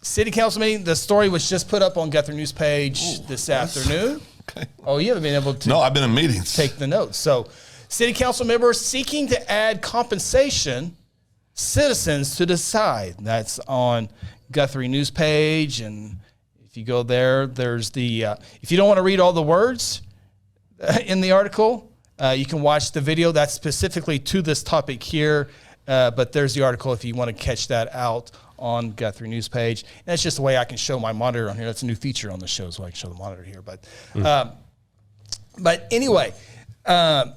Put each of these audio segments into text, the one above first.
City council meeting. The story was just put up on Guthrie News page this afternoon. Okay. Oh, you haven't been able to. No, I've been in meetings. Take the notes. So, city council members seeking to add compensation, citizens to decide. That's on Guthrie News page, and if you go there, there's the. If you don't want to read all the words in the article, you can watch the video that's specifically to this topic here. But there's the article if you want to catch that out on Guthrie News page. And that's just the way I can show my monitor on here. That's a new feature on the show, so I can show the monitor here. But anyway,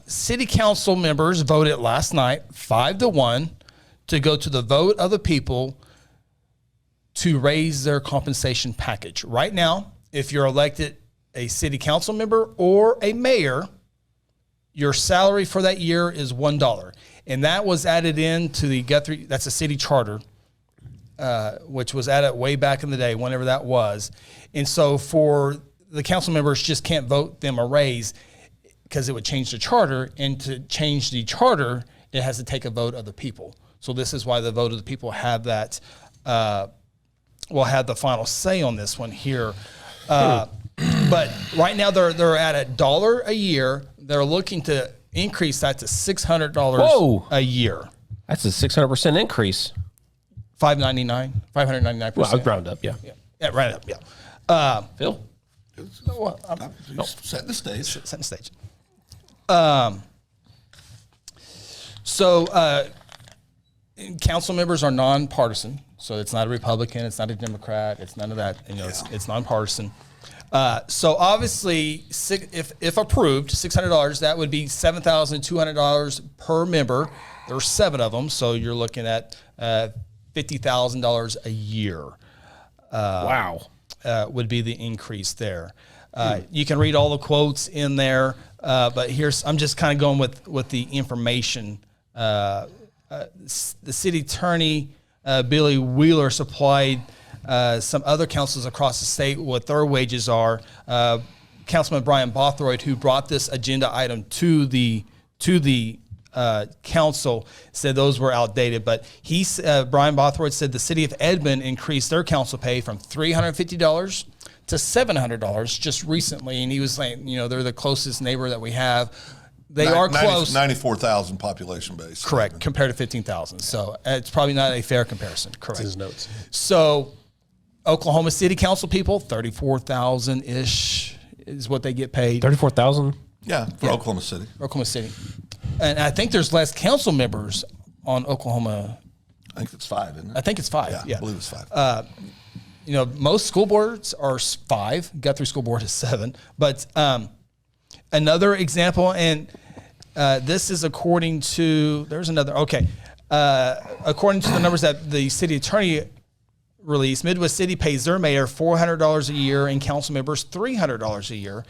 city council members voted last night 5-1 to go to the vote of the people to raise their compensation package. Right now, if you're elected a city council member or a mayor, your salary for that year is $1. And that was added into the Guthrie, that's a city charter, which was added way back in the day, whenever that was. And so for the council members just can't vote them a raise because it would change the charter. And to change the charter, it has to take a vote of the people. So this is why the vote of the people have that, will have the final say on this one here. But right now they're at $1 a year. They're looking to increase that to $600 a year. That's a 600% increase. $599. Well, I'd round up, yeah. Yeah, round up, yeah. Phil? Set the stage. Set the stage. So council members are nonpartisan. So it's not a Republican, it's not a Democrat, it's none of that. It's nonpartisan. So obviously, if approved, $600, that would be $7,200 per member. There's 7 of them, so you're looking at $50,000 a year. Wow. Would be the increase there. You can read all the quotes in there, but I'm just kind of going with the information. The city attorney, Billy Wheeler, supplied some other councils across the state what their wages are. Councilman Brian Bothroyd, who brought this agenda item to the council, said those were outdated. But Brian Bothroyd said the city of Edmond increased their council pay from $350 to $700 just recently, and he was saying, they're the closest neighbor that we have. They are close. 94,000 population base. Correct, compared to 15,000. So it's probably not a fair comparison. Correct. His notes. So Oklahoma City Council people, 34,000-ish is what they get paid. 34,000? Yeah, for Oklahoma City. Oklahoma City. And I think there's less council members on Oklahoma. I think it's 5, isn't it? I think it's 5. Yeah. I believe it's 5. Most school boards are 5. Guthrie School Board is 7. But another example, and this is according to, according to the numbers that the city attorney released, Midwest City pays their mayor $400 a year and council members $300 a year.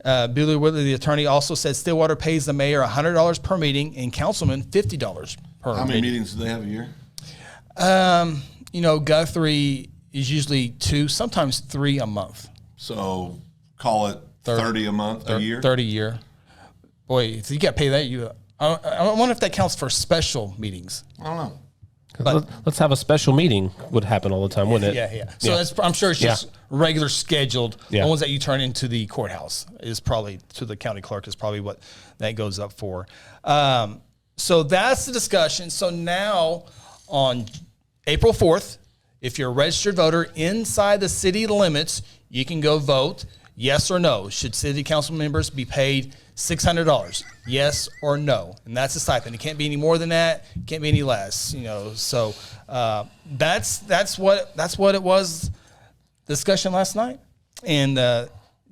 Billy Whitley, the attorney, also said Stillwater pays the mayor $100 per meeting and councilman $50 per meeting. How many meetings do they have a year? Guthrie is usually 2, sometimes 3 a month. So call it 30 a month, a year? 30 a year. Boy, if you got to pay that, I wonder if that counts for special meetings. I don't know. But let's have a special meeting would happen all the time, wouldn't it? Yeah. So I'm sure it's just regular scheduled. The ones that you turn into the courthouse is probably to the county clerk is probably what that goes up for. So that's the discussion. So now on April 4th, if you're a registered voter inside the city limits, you can go vote yes or no. Should city council members be paid $600? Yes or no? And that's a stipend. It can't be any more than that. It can't be any less. So that's what it was. Discussion last night, and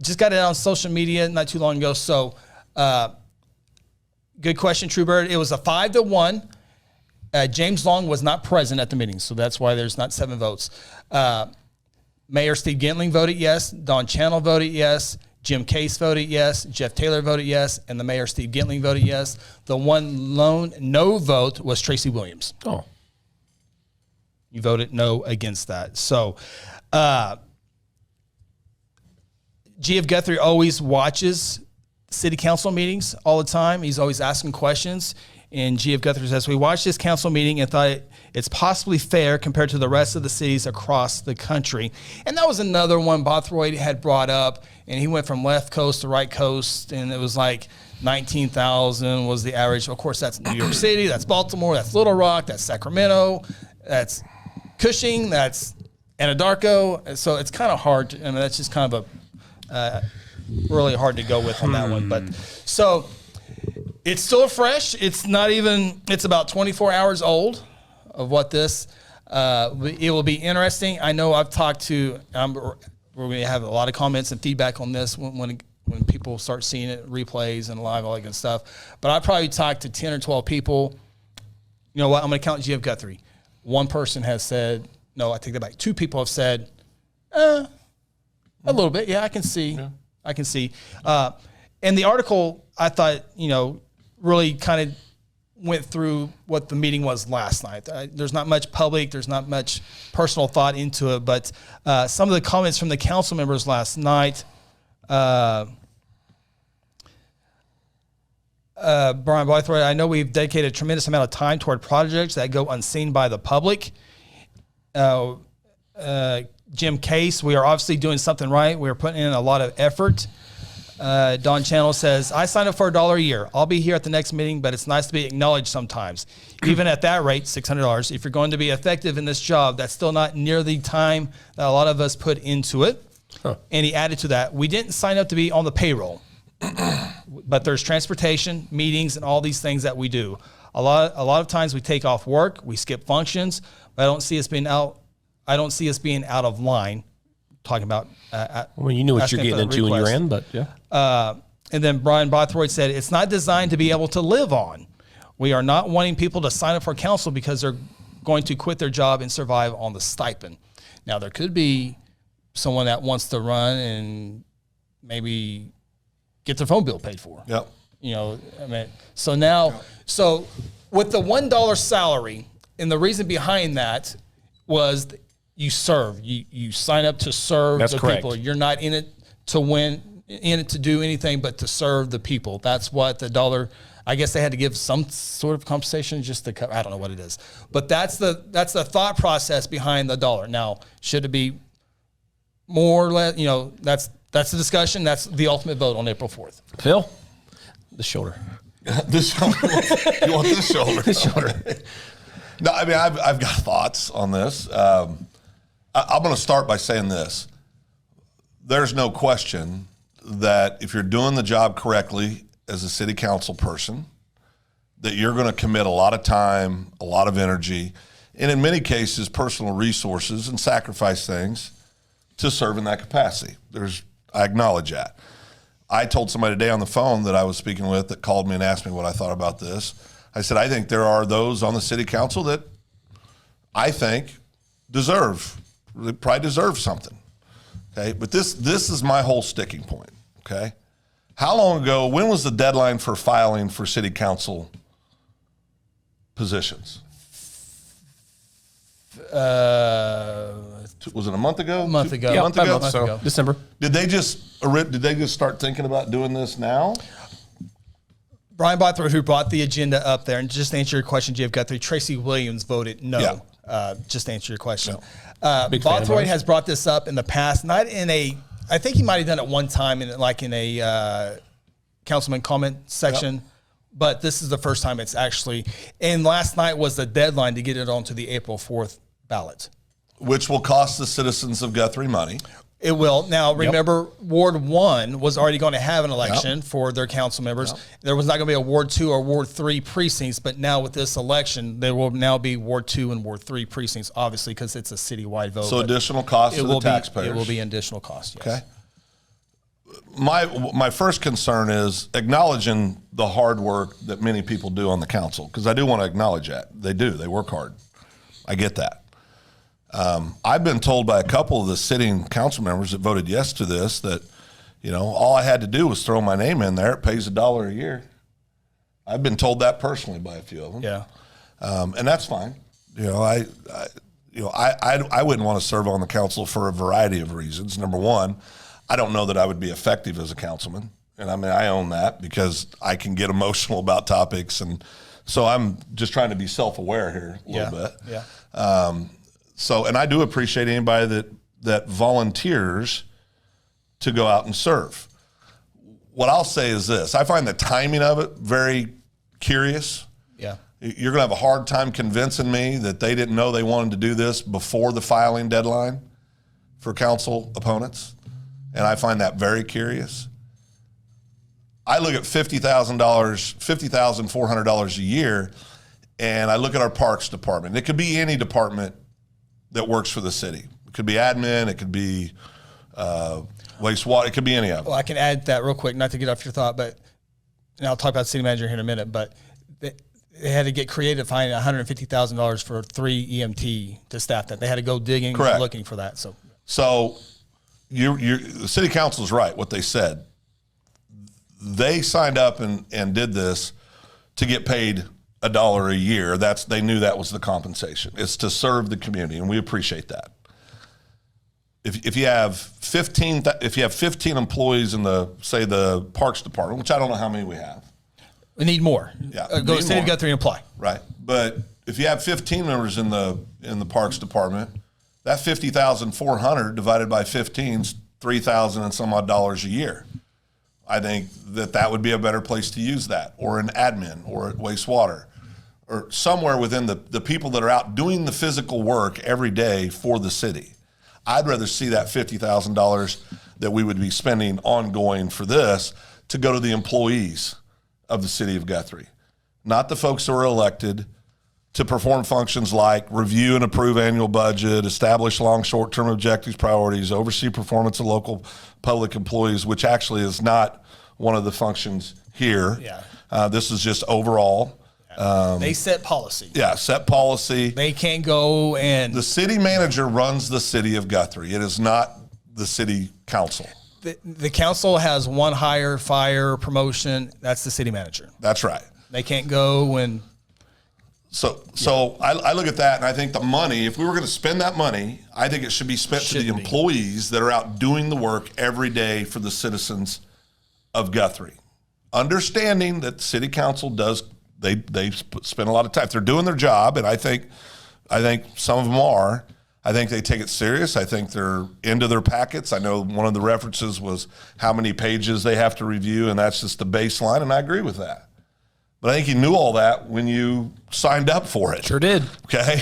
just got it on social media not too long ago. So good question, Truebird. It was a 5-1. James Long was not present at the meeting, so that's why there's not 7 votes. Mayor Steve Gentling voted yes. Don Channel voted yes. Jim Case voted yes. Jeff Taylor voted yes. And the mayor, Steve Gentling, voted yes. The one lone no vote was Tracy Williams. Oh. You voted no against that. So G.F. Guthrie always watches city council meetings all the time. He's always asking questions. And G.F. Guthrie says, we watched this council meeting and thought it's possibly fair compared to the rest of the cities across the country. And that was another one Bothroyd had brought up, and he went from left coast to right coast, and it was like 19,000 was the average. Of course, that's New York City, that's Baltimore, that's Little Rock, that's Sacramento, that's Cushing, that's Anadarko. So it's kind of hard. I mean, that's just kind of really hard to go with on that one. But so it's still fresh. It's not even, it's about 24 hours old of what this, it will be interesting. I know I've talked to, we're going to have a lot of comments and feedback on this when people start seeing it, replays and live, all that good stuff. But I probably talked to 10 or 12 people. You know what? I'm going to count G.F. Guthrie. One person has said, no, I take that back. 2 people have said, a little bit. Yeah, I can see. Yeah. I can see. And the article, I thought, really kind of went through what the meeting was last night. There's not much public. There's not much personal thought into it. But some of the comments from the council members last night, Brian Bothroyd, I know we've dedicated a tremendous amount of time toward projects that go unseen by the public. Jim Case, we are obviously doing something right. We are putting in a lot of effort. Don Channel says, I signed up for $1 a year. I'll be here at the next meeting, but it's nice to be acknowledged sometimes. Even at that rate, $600, if you're going to be effective in this job, that's still not near the time that a lot of us put into it. Huh. And he added to that, we didn't sign up to be on the payroll, but there's transportation, meetings, and all these things that we do. A lot of times we take off work, we skip functions, but I don't see us being out of line. Talking about, well, you knew what you're getting into when you ran, but yeah. And then Brian Bothroyd said, it's not designed to be able to live on. We are not wanting people to sign up for council because they're going to quit their job and survive on the stipend. Now, there could be someone that wants to run and maybe get their phone bill paid for. Yep. So now, so with the $1 salary, and the reason behind that was you serve. You sign up to serve the people. You're not in it to win, in it to do anything but to serve the people. That's what the $1. I guess they had to give some sort of compensation just to cover. I don't know what it is, but that's the thought process behind the $1. Now, should it be more or less? That's the discussion. That's the ultimate vote on April 4th. Phil, the shoulder. This shoulder. You want this shoulder? This shoulder. No, I mean I've got thoughts on this. I'm going to start by saying this. There's no question that if you're doing the job correctly as a city council person, that you're going to commit a lot of time, a lot of energy, and in many cases, personal resources and sacrifice things to serve in that capacity. I acknowledge that. I told somebody today on the phone that I was speaking with that called me and asked me what I thought about this. I said, I think there are those on the city council that I think probably deserve something. Okay, but this is my whole sticking point. Okay, how long ago? When was the deadline for filing for city council positions? Was it a month ago? A month ago. Yeah, a month ago. December. Did they just start thinking about doing this now? Brian Bothroyd, who brought the agenda up there, and just to answer your question, J.F. Guthrie, Tracy Williams voted no. Yeah. Just to answer your question. No. Bothroyd has brought this up in the past, not in I think he might have done it one time in a councilman comment section, yep. But this is the first time it's actually, and last night was the deadline to get it onto the April 4th ballot. Which will cost the citizens of Guthrie money. It will. Now, remember, Ward 1 was already going to have an election for their council members. Yep. There was not going to be a Ward 2 or Ward 3 precincts, but now with this election, there will now be Ward 2 and Ward 3 precincts, obviously, because it's a citywide vote. So additional cost to the taxpayers. It will be an additional cost, yes. Okay. My first concern is acknowledging the hard work that many people do on the council, because I do want to acknowledge that. They do. They work hard. I get that. I've been told by a couple of the sitting council members that voted yes to this that, all I had to do was throw my name in there. It pays $1 a year. I've been told that personally by a few of them. Yeah. And that's fine. I wouldn't want to serve on the council for a variety of reasons. Number one, I don't know that I would be effective as a councilman. And I own that because I can get emotional about topics and So I'm just trying to be self-aware here a little bit. Yeah. And I do appreciate anybody that volunteers to go out and serve. What I'll say is this. I find the timing of it very curious. Yeah. You're going to have a hard time convincing me that they didn't know they wanted to do this before the filing deadline for council opponents. And I find that very curious. I look at $50,400 a year, and I look at our parks department. It could be any department that works for the city. It could be admin. It could be wastewater. It could be any of them. Well, I can add that real quick, not to get off your thought, but and I'll talk about city manager here in a minute, but they had to get creative finding $150,000 for 3 EMT to staff that. They had to go digging and looking for that. So the city council is right, what they said. They signed up and did this to get paid $1 a year. They knew that was the compensation. It's to serve the community, and we appreciate that. If you have 15 employees in the parks department, which I don't know how many we have. We need more. Yeah, go to City of Guthrie and apply. Right, but if you have 15 members in the parks department, that $50,400 divided by 15 is $3,000 and some odd dollars a year. I think that would be a better place to use that, or an admin, or at wastewater, or somewhere within the people that are out doing the physical work every day for the city. I'd rather see that $50,000 that we would be spending ongoing for this to go to the employees of the city of Guthrie, not the folks who are elected to perform functions like review and approve annual budget, establish long, short-term objectives, priorities, oversee performance of local public employees, which actually is not one of the functions here. Yeah. This is just overall. They set policy. Yeah, set policy. They can't go and... The city manager runs the city of Guthrie. It is not the city council. The council has one hire, fire, promotion. That's the city manager. That's right. They can't go and... So I look at that, and I think the money, if we were going to spend that money, I think it should be spent to the employees that are out doing the work every day for the citizens of Guthrie. Understanding that the city council does, they spend a lot of time. If they're doing their job, and I think some of them are, I think they take it serious. I think they're into their packets. I know one of the references was how many pages they have to review, and that's just the baseline, and I agree with that. But I think you knew all that when you signed up for it. Sure did. Okay.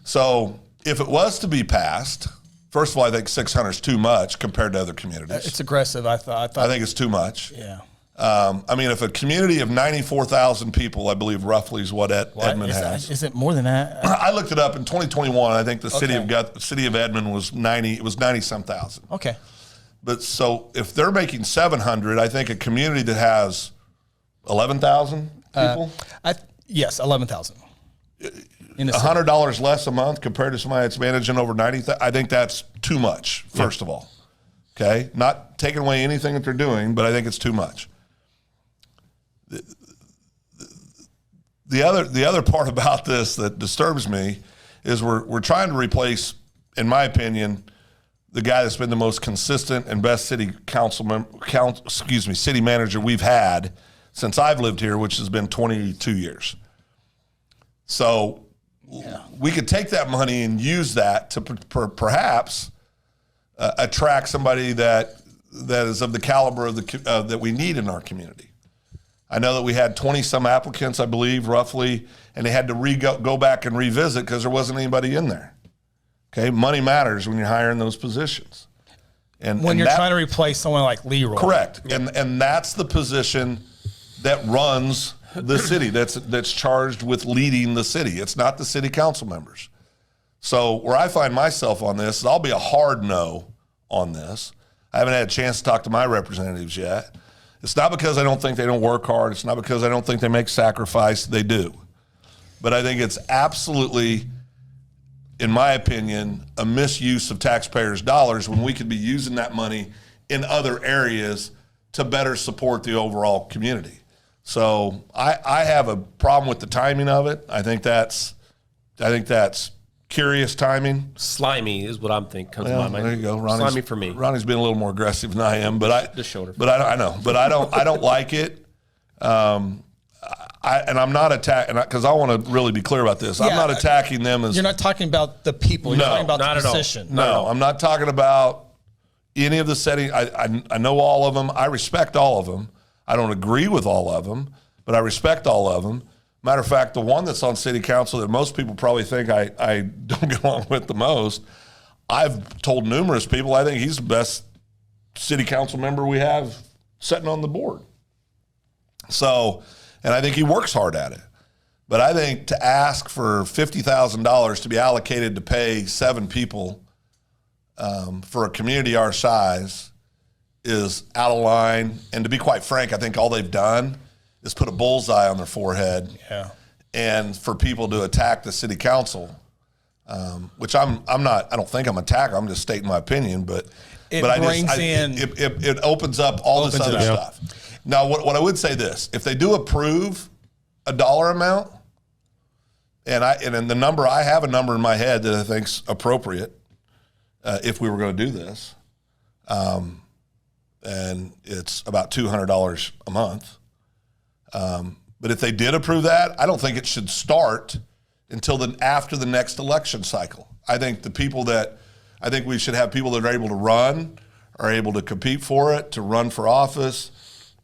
So if it was to be passed, first of all, I think 600 is too much compared to other communities. It's aggressive, I thought. I think it's too much. Yeah. I mean, if a community of 94,000 people, I believe roughly is what Edmond has. Is it more than that? I looked it up in 2021. I think the city of Edmond was 90. It was 90-some thousand. Okay. But so if they're making 700, I think a community that has 11,000 people. Yes, 11,000. $100 less a month compared to somebody that's managing over 90. I think that's too much. First of all, okay, not taking away anything that they're doing, but I think it's too much. The other part about this that disturbs me is we're trying to replace, in my opinion, the guy that's been the most consistent and best city city manager we've had since I've lived here, which has been 22 years. So we could take that money and use that to perhaps attract somebody that is of the caliber of that we need in our community. I know that we had 20-some applicants, I believe, roughly, and they had to go back and revisit because there wasn't anybody in there. Okay, money matters when you're hiring those positions. And when you're trying to replace someone like Leroy. Correct. And that's the position that runs the city, that's charged with leading the city. It's not the city council members. So where I find myself on this is I'll be a hard no on this. I haven't had a chance to talk to my representatives yet. It's not because I don't think they don't work hard. It's not because I don't think they make sacrifice. They do. But I think it's absolutely, in my opinion, a misuse of taxpayers' dollars when we could be using that money in other areas to better support the overall community. So I have a problem with the timing of it. I think that's curious timing. Slimy is what I'm thinking. Comes to my mind. There you go. Slimy for me. Ronnie's been a little more aggressive than I am, but the shoulder. But I know. But I don't like it. I I'm not attacking, because I want to really be clear about this. I'm not attacking them as... You're not talking about the people. You're talking about the position. No, I'm not talking about any of the settings. I know all of them. I respect all of them. I don't agree with all of them, but I respect all of them. Matter of fact, the one that's on city council that most people probably think I don't get along with the most, I've told numerous people I think he's the best city council member we have sitting on the board. So, and I think he works hard at it. But I think to ask for $50,000 to be allocated to pay 7 people for a community our size is out of line. And to be quite frank, I think all they've done is put a bullseye on their forehead. Yeah. And for people to attack the city council, which I don't think I'm attacking. I'm just stating my opinion. But it opens up all this other stuff. Now, what I would say this: if they do approve a dollar amount, and the number, I have a number in my head that I think's appropriate if we were going to do this, and it's about $200 a month. But if they did approve that, I don't think it should start until after the next election cycle. I think we should have people that are able to run, are able to compete for it, to run for office.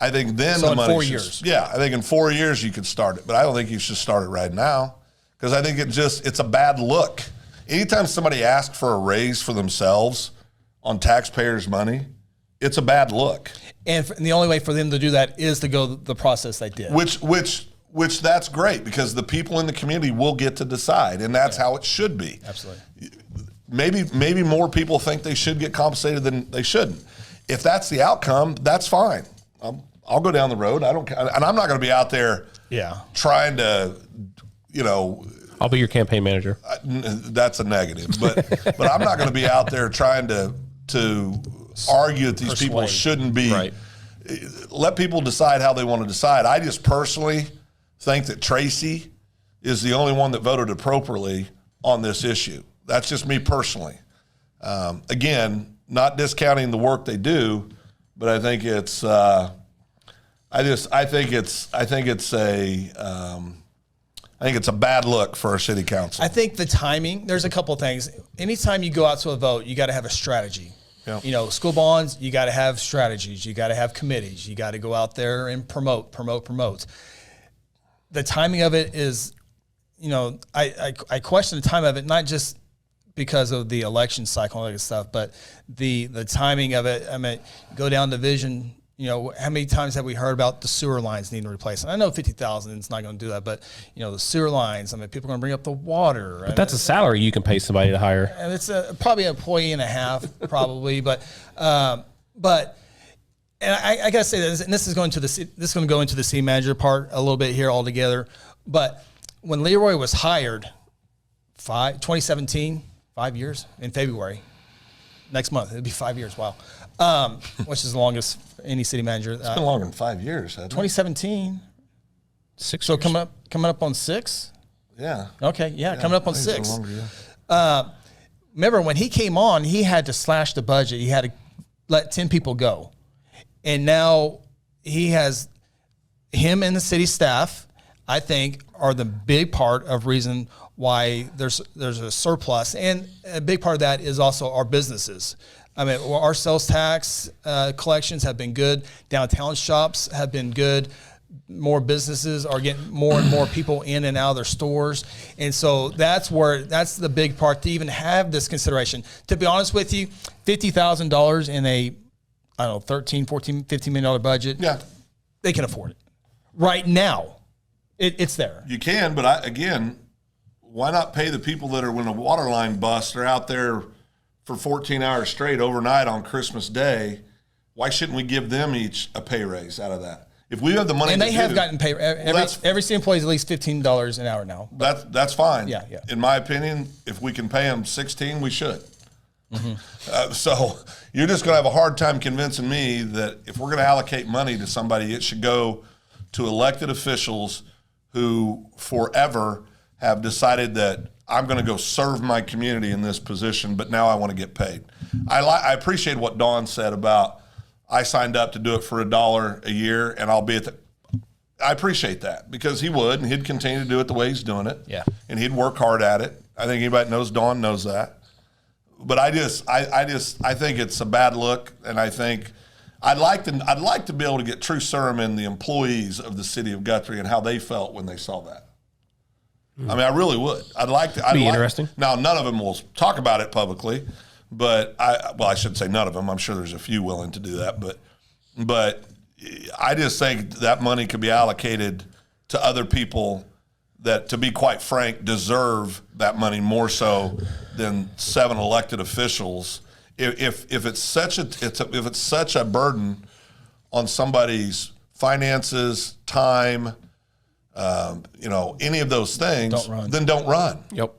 I think then the money. 4 years. Yeah, I think in 4 years you could start it, but I don't think you should start it right now because I think it's a bad look. Anytime somebody asks for a raise for themselves on taxpayers' money, it's a bad look. And the only way for them to do that is to go the process they did. Which that's great because the people in the community will get to decide, and that's how it should be. Absolutely. Maybe more people think they should get compensated than they shouldn't. If that's the outcome, that's fine. I'll go down the road. I don't, and I'm not going to be out there trying to, I'll be your campaign manager. That's a negative, but I'm not going to be out there trying to argue that these people shouldn't be. Right. Let people decide how they want to decide. I just personally think that Tracy is the only one that voted appropriately on this issue. That's just me personally. Again, not discounting the work they do, but I think it's. I think it's a bad look for our city council. I think the timing. There's a couple of things. Anytime you go out to a vote, you got to have a strategy. Yeah. School bonds, you got to have strategies. You got to have committees. You got to go out there and promote. The timing of it is, I question the time of it, not just because of the election cycle and all that stuff, but the timing of it. I mean, go down the vision. How many times have we heard about the sewer lines needing replacement? I know 50,000 is not going to do that, but the sewer lines. I mean, people are going to bring up the water. But that's a salary you can pay somebody to hire. And it's probably an employee and a half, probably. But and I got to say this, and this is going to go into the city manager part a little bit here altogether. But when Leroy was hired, 2017, 5 years in February. Next month, it'll be 5 years. Wow. Which is the longest any city manager. It's been longer than 5 years, hasn't it? 2017. 6 So years. coming up on 6? Yeah. Okay, yeah, coming up on 6. Longer, yeah. Remember, when he came on, he had to slash the budget. He had to let 10 people go. And now he has him and the city staff, I think, are the big part of reason why there's a surplus. And a big part of that is also our businesses. I mean, our sales tax collections have been good. Downtown shops have been good. More businesses are getting more and more people in and out of their stores. And so that's the big part to even have this consideration. To be honest with you, $50,000 in a, I don't know, $13, $14, $15 million budget, they can afford it. Right now, it's there. You can, but again, why not pay the people that are, when a water line busts, they're out there for 14 hours straight overnight on Christmas Day? Why shouldn't we give them each a pay raise out of that? If we have the money, and they have gotten paid. Every city employee is at least $15 an hour now. That's fine. Yeah. In my opinion, if we can pay them 16, we should. Mm-hmm. So you're just going to have a hard time convincing me that if we're going to allocate money to somebody, it should go to elected officials who forever have decided that I'm going to go serve my community in this position, but now I want to get paid. I appreciate what Dawn said about I signed up to do it for $1 a year, and I'll be at I appreciate that because he would, and he'd continue to do it the way he's doing it. Yeah. And he'd work hard at it. I think anybody that knows Dawn knows that. But I think it's a bad look, and I think I'd like to be able to get true serum in the employees of the city of Guthrie and how they felt when they saw that. I mean, I really would. I'd like to. Be interesting. Now, none of them will talk about it publicly, but I should say none of them. I'm sure there's a few willing to do that, but I just think that money could be allocated to other people that, to be quite frank, deserve that money more so than 7 elected officials. If it's such a burden on somebody's finances, time, any of those things, then don't run. Yep.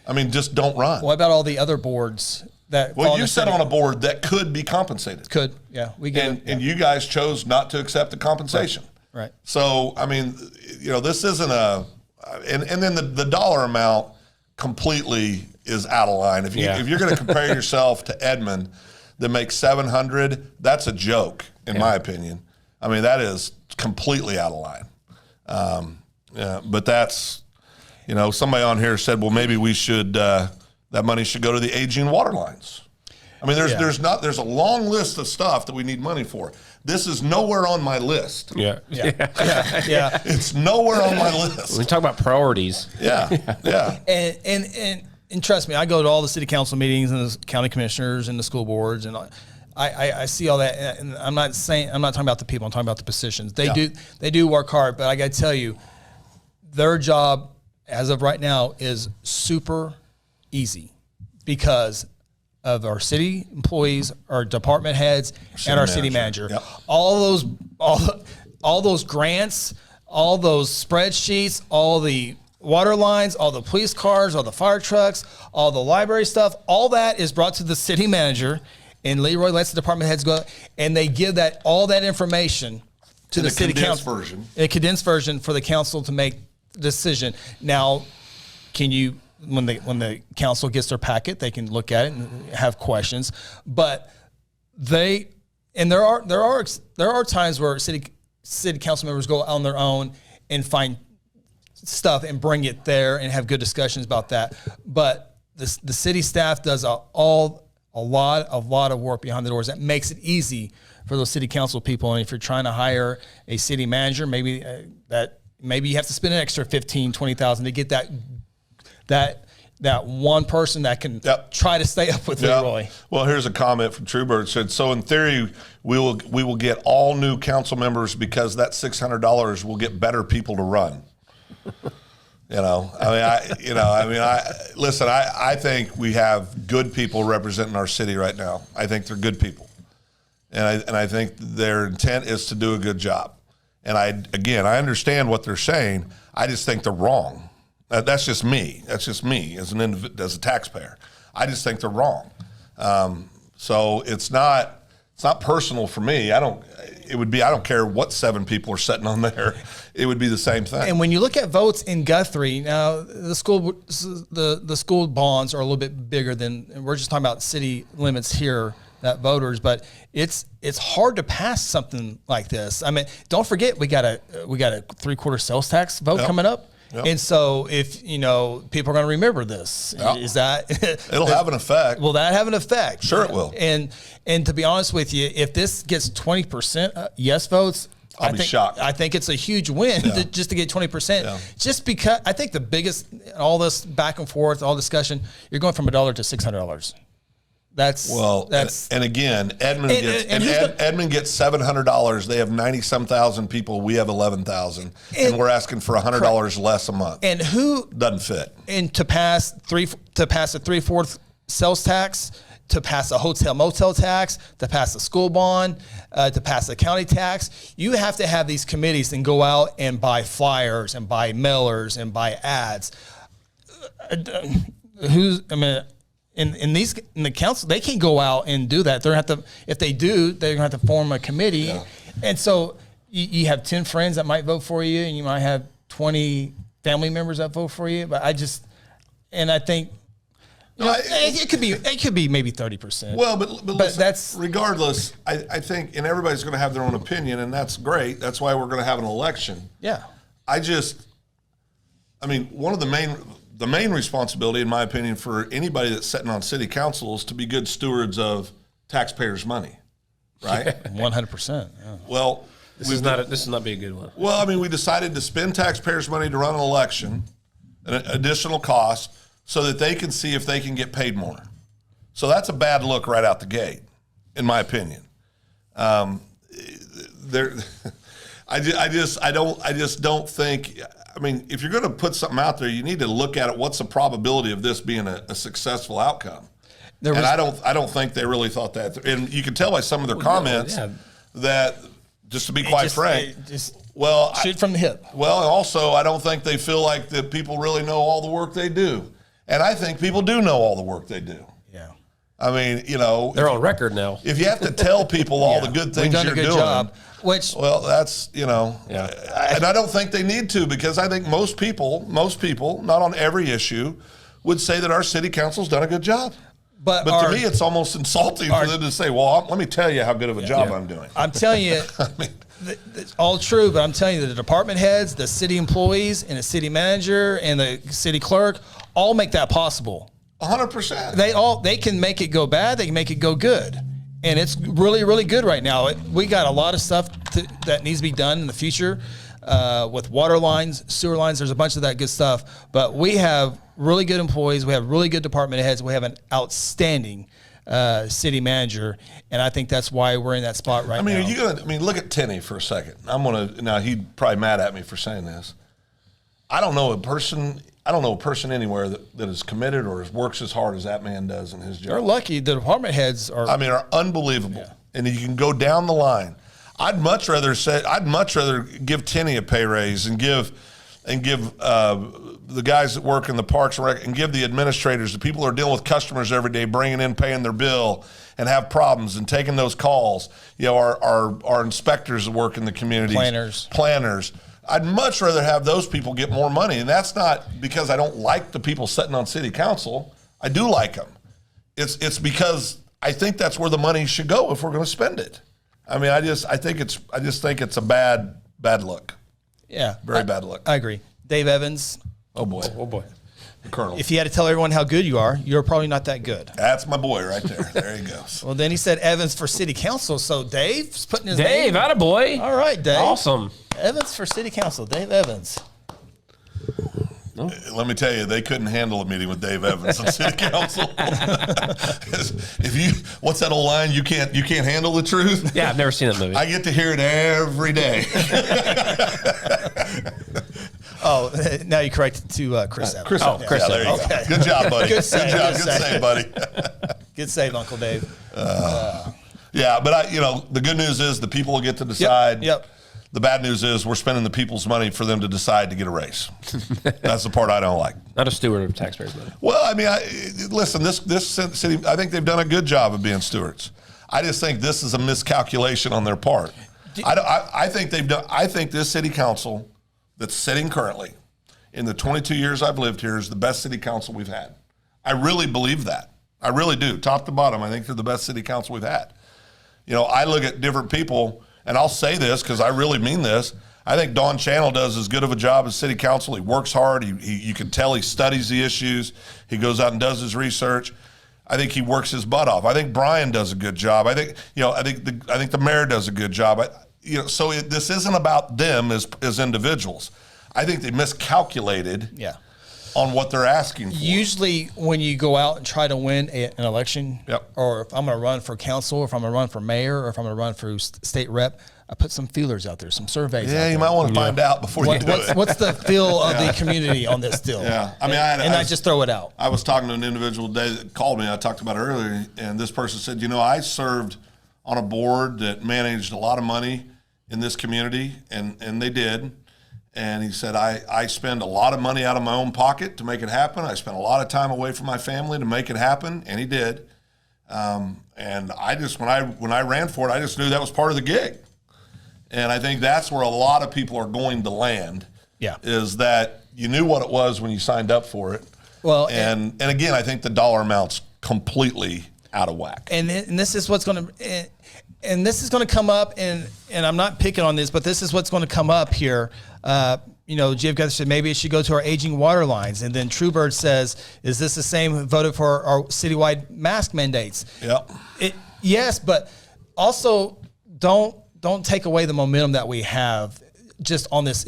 I mean, just don't run. What about all the other boards that? Well, you sit on a board that could be compensated. Could, yeah, we get it. And you guys chose not to accept the compensation. Right. So, I mean, this isn't and then the dollar amount completely is out of line. If you're going to compare yourself to Edmond that makes $700, that's a joke, in my opinion. I mean, that is completely out of line. But that's, somebody on here said, well, maybe we should, that money should go to the aging water lines. I mean, there's a long list of stuff that we need money for. This is nowhere on my list. Yeah. It's nowhere on my list. We talk about priorities. Yeah. And trust me, I go to all the city council meetings and the county commissioners and the school boards, and I see all that. And I'm not talking about the people. I'm talking about the positions. They do work hard, but I got to tell you, their job as of right now is super easy because of our city employees, our department heads, and our city manager. Yep. All those grants, all those spreadsheets, all the water lines, all the police cars, all the fire trucks, all the library stuff, all that is brought to the city manager, and Leroy lets the department heads go, and they give all that information to the city council. Version. A condensed version for the council to make the decision. Now, when the council gets their packet, they can look at it and have questions. But there are times where city council members go on their own and find stuff and bring it there and have good discussions about that. But the city staff does a lot of work behind the doors that makes it easy for those city council people. And if you're trying to hire a city manager, maybe you have to spend an extra $15,000, $20,000 to get that one person that can try to stay up with Leroy. Well, here's a comment from Truebird. It said, so in theory, we will get all new council members because that $600 will get better people to run. I think we have good people representing our city right now. I think they're good people. And I think their intent is to do a good job. And I understand what they're saying. I just think they're wrong. That's just me. That's just me as a taxpayer. I just think they're wrong. So it's not personal for me. I don't care what 7 people are sitting on there. It would be the same thing. And when you look at votes in Guthrie, now the school bonds are a little bit bigger than, we're just talking about city limits here, that voters, but it's hard to pass something like this. I mean, don't forget we got a 3/4 sales tax vote coming up. Yep. And so if, people are going to remember this, is that it'll have an effect. Will that have an effect? Sure it will. And to be honest with you, if this gets 20% yes votes, I'll be shocked. I think it's a huge win just to get 20%. Yeah. Just because I think the biggest, all this back and forth, all discussion, you're going from $1 to $600. And again, Edmond gets $700. They have 90-some thousand people. We have 11,000, and we're asking for $100 less a month. And who doesn't fit? And to pass a 3/4 sales tax, to pass a hotel motel tax, to pass a school bond, to pass a county tax, you have to have these committees and go out and buy flyers and buy mailers and buy ads. In the council, they can't go out and do that. They're gonna have to. If they do, they're gonna have to form a committee. Yeah. And so you have 10 friends that might vote for you, and you might have 20 family members that vote for you. But I think It could be maybe 30%. Well, but listen, that's regardless. I think, and everybody's going to have their own opinion, and that's great. That's why we're going to have an election. yeah. One of the main responsibility, in my opinion, for anybody that's sitting on city council is to be good stewards of taxpayers' money, right? 100%. Yeah. Well, This is not be a good one. well, we decided to spend taxpayers' money to run an election, an additional cost, so that they can see if they can get paid more. So that's a bad look right out the gate, in my opinion. I just don't think. If you're going to put something out there, you need to look at it. What's the probability of this being a successful outcome? I don't think they really thought that. And you can tell by some of their comments that, just to be quite frank, shoot from the hip. Well, also, I don't think they feel like that people really know all the work they do. And I think people do know all the work they do. Yeah. They're on record now. If you have to tell people all the good things We've done you're a good doing, job. that's, and I don't think they need to, because I think most people, not on every issue, would say that our city council's done a good job. But to me, it's almost insulting for them to say, well, let me tell you how good of a job I'm doing. I'm telling you, it's all true, but I'm telling you, the department heads, the city employees, and the city manager, and the city clerk all make that possible. 100%. They can make it go bad, they can make it go good. And it's really, really good right now. We got a lot of stuff that needs to be done in the future with water lines, sewer lines. There's a bunch of that good stuff. But we have really good employees. We have really good department heads. We have an outstanding city manager. And I think that's why we're in that spot right now. Are you going to, look at Tenney for a second. Now he'd probably mad at me for saying this. I don't know a person anywhere that is committed or works as hard as that man does in his job. They're lucky. The department heads are unbelievable. Yeah. And you can go down the line. I'd much rather give Tenney a pay raise and give the guys that work in the parks and rec, and give the administrators, the people who are dealing with customers every day, bringing in, paying their bill, and have problems and taking those calls. Our inspectors that work in the community, planners. I'd much rather have those people get more money, and that's not because I don't like the people sitting on city council. I do like them. It's because I think that's where the money should go if we're going to spend it. I just think it's a bad look. Yeah, very bad look. I agree. Dave Evans. Oh boy. The Colonel. If you had to tell everyone how good you are, you're probably not that good. That's my boy right there. There he goes. Well, then he said Evans for city council. So Dave's putting his name. Dave, attaboy. All right, Dave. Awesome. Evans for city council. Dave Evans. Let me tell you, they couldn't handle a meeting with Dave Evans on city council. What's that old line? You can't handle the truth. Yeah, I've never seen that movie. I get to hear it every day. Oh, now you corrected to Chris Evans. Chris Evans. Chris Evans. There you go. Good job, buddy. Good save. Good save, buddy. Good save, Uncle Dave. Yeah, but the good news is the people will get to decide. Yep. The bad news is we're spending the people's money for them to decide to get a raise. That's the part I don't like. Not a steward of taxpayers' money. Well, listen, this city, I think they've done a good job of being stewards. I just think this is a miscalculation on their part. I think this city council that's sitting currently, in the 22 years I've lived here, is the best city council we've had. I really believe that. I really do. Top to bottom, I think they're the best city council we've had. I look at different people, and I'll say this because I really mean this. I think Don Channel does as good of a job as city council. He works hard. You can tell he studies the issues. He goes out and does his research. I think he works his butt off. I think Brian does a good job. I think the mayor does a good job. So this isn't about them as individuals. I think they miscalculated. Yeah. On what they're asking for. Usually when you go out and try to win an election, Yep. or if I'm going to run for council, or if I'm going to run for mayor, or if I'm going to run for state rep, I put some feelers out there, some surveys out Yeah, there. you might want to find out before you do it. What's the feel of the community on this deal? Yeah. I just throw it out. I was talking to an individual today that called me. I talked about it earlier, and this person said, I served on a board that managed a lot of money in this community, and they did. And he said, I spend a lot of money out of my own pocket to make it happen. I spent a lot of time away from my family to make it happen, and he did. And I just, when I ran for it, I just knew that was part of the gig. And I think that's where a lot of people are going to land. Yeah. Is that you knew what it was when you signed up for it. Well, and again, I think the dollar amount's completely out of whack. And this is what's going to, and this is going to come up, and I'm not picking on this, but this is what's going to come up here. Jeff Guthrie said maybe it should go to our aging water lines, and then Truebird says, "Is this the same who voted for our citywide mask mandates?" Yep. Yes, but also don't take away the momentum that we have just on this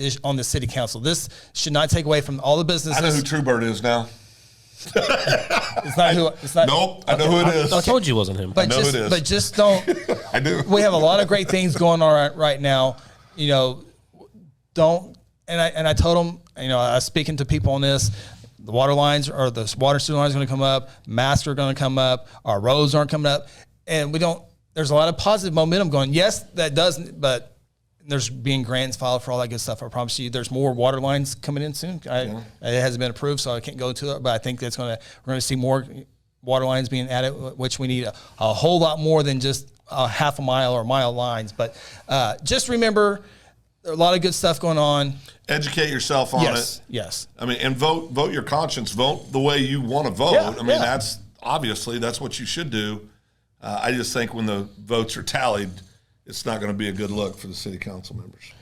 city council. This should not take away from all the businesses. I know who Truebird is now. It's not who. It's not. Nope, I know who it is. I told you it wasn't him. But know just, who it is. but just don't. I do. We have a lot of great things going on right now. Don't. And I told them. I was speaking to people on this. The water lines or the water sewer lines are going to come up. Masks are going to come up. Our roads aren't coming up, and we don't. There's a lot of positive momentum going. Yes, that doesn't. But there's being grants filed for all that good stuff. I promise you, there's more water lines coming in soon. It hasn't been approved, so I can't go into it. But I think we're going to see more water lines being added, which we need a whole lot more than just a half a mile or mile lines. But just remember, there are a lot of good stuff going on. Educate yourself on it. Yes. I mean, and vote your conscience. Vote the way you want to vote. Yeah, I mean, that's what you should do. I just think when the votes are tallied, it's not going to be a good look for the city council members.